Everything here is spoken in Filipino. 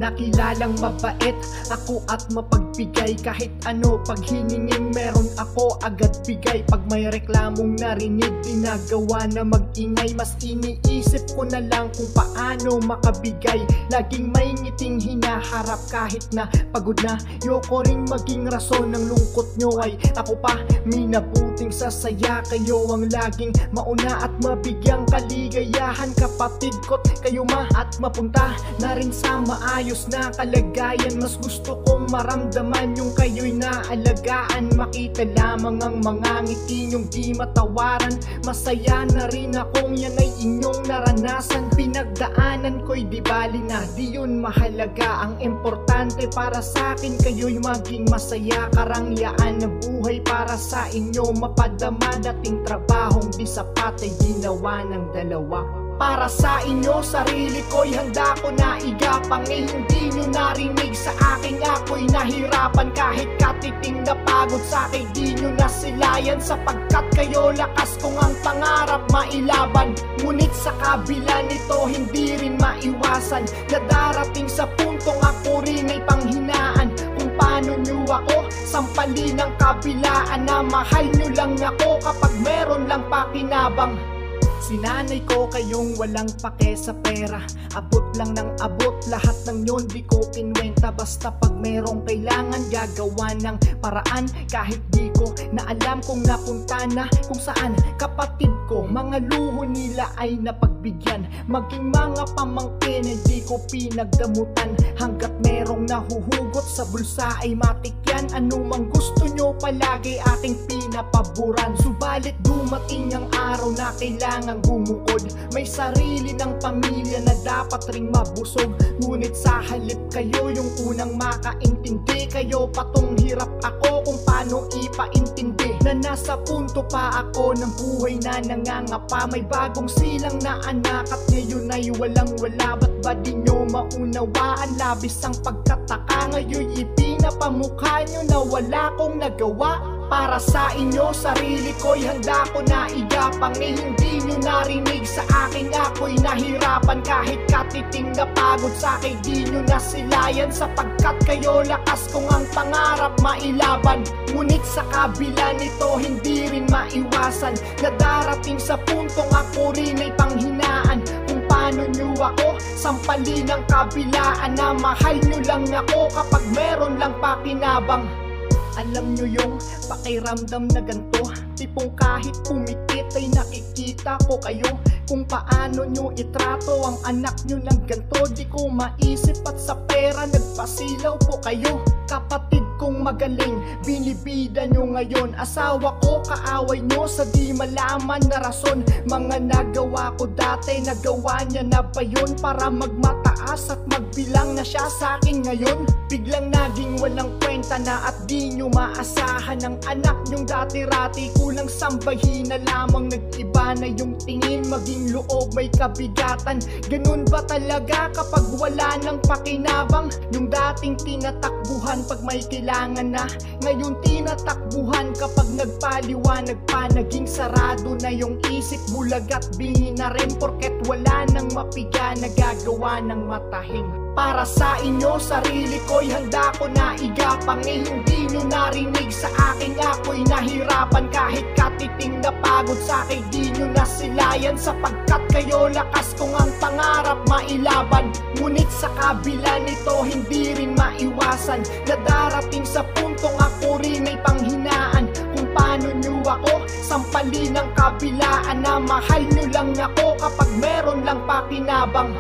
nakilalang mabait ako at mapagbigay. Kahit ano pag hiningin meron ako agad bigay. Pag may reklamong narinig ginagawa na magingay, mas iniisip ko na lang kung paano makabigay. Laging may ngiting hinaharap kahit na pagod na. Yoko ring maging rason ng lungkot nyo ay ako pa. Minabuting sasaya, kayo ang laging mauna at mabigyang kaligayahan. Kapatid ko't kayo at mapunta na rin sa maayos na kalagayan. Mas gusto kong maramdaman yung kayo'y naalagaan. Makita lamang ang mga ngiti nyong di matawaran. Masaya na rin akong yan ay inyong naranasan. Pinagdaanan ko'y di bali na, di yun mahalaga. Ang importante para sa akin kayo'y maging masaya. Karangyaan na buhay para sa inyo mapadama. Dating trabahong di sapat ay ginawa ng dalawa. Para sa inyo, sarili ko'y handa ko na igapang. Hindi nyo narinig sa aking ako'y nahirapan. Kahit katiting na pagod sa akin, di nyo nasilayan. Sapagkat kayo lakas kong ang pangarap mailaban. Ngunit sa kabila nito, hindi rin maiwasan na darating sa puntong ako rin ay panghinaan. Kung paano nyo ako sampalin ng kabilaan, na mahal nyo lang ako kapag meron lang pakinabang. Sinanay ko kayong walang pake sa pera. Abot lang ng abot, lahat ng yon di ko kinwenta. Basta pag merong kailangan, gagawa ng paraan. Kahit di ko na alam kung napunta na kung saan. Kapatid ko, mga luho nila ay napagbigyan. Maging mga pamangkin, hindi ko pinagdamutan. Hanggat merong nahuhugot sa bulsa ay matikyan. Anumang gusto nyo palagi aking pinapaboran. Subalit dumating ang araw na kailangan bumukod. May sarili ng pamilya na dapat ring mabusog. Ngunit sa halip kayo yung unang makaintindi. Kayo patong hirap ako kung paano ipaintindi na nasa punto pa ako ng buhay na nangangapa. May bagong silang na anak at ngayon ay walang wala. Ba't ba di nyo maunawaan? Labis ang pagkataka, ngayon ipinapamukha nyo na wala kong nagawa. Para sa inyo, sarili ko'y handa ko na igapang. Hindi nyo narinig sa aking ako'y nahirapan. Kahit katiting na pagod sa akin, di nyo nasilayan. Sapagkat kayo lakas kong ang pangarap mailaban. Ngunit sa kabila nito, hindi rin maiwasan na darating sa puntong ako rin ay panghinaan. Kung paano nyo ako sampalin ng kabilaan, na mahal nyo lang ako kapag meron lang pakinabang. Alam nyo yung pakiramdam na ganto, tipong kahit pumikit ay nakikita ko kayo. Kung paano nyo itrato ang anak nyo ng ganto, di ko maisip at sa pera nagpasilaw po kayo. Kapatid kong magaling, binibida nyo ngayon. Asawa ko, kaaway nyo sa di malaman na rason. Mga nagawa ko dati, nagawa niya na ba yun? Para magmataas at magbilang na siya sa akin ngayon. Biglang naging walang kwenta na at di nyo maasahan. Ang anak nyong dati-rati kulang sambahin na lamang. Nag-iba na yung tingin, maging loob may kabigatan. Ganun ba talaga kapag wala ng pakinabang? Yung dating tinatakbuhan pag may kailangan na, ngayon tinatakbuhan kapag nagpaliwanag pa. Naging sarado na yung isip, bulag at bingi na rin. Porket wala nang mapiga, nagagawa ng matahing. Para sa inyo, sarili ko'y handa ko na igapang. Hindi nyo narinig sa aking ako'y nahirapan. Kahit katiting na pagod sa akin, di nyo nasilayan. Sapagkat kayo lakas kong ang pangarap mailaban. Ngunit sa kabila nito, hindi rin maiwasan na darating sa puntong ako rin ay panghinaan. Kung paano nyo ako sampalin ng kabilaan, na mahal nyo lang ako kapag meron lang pakinabang.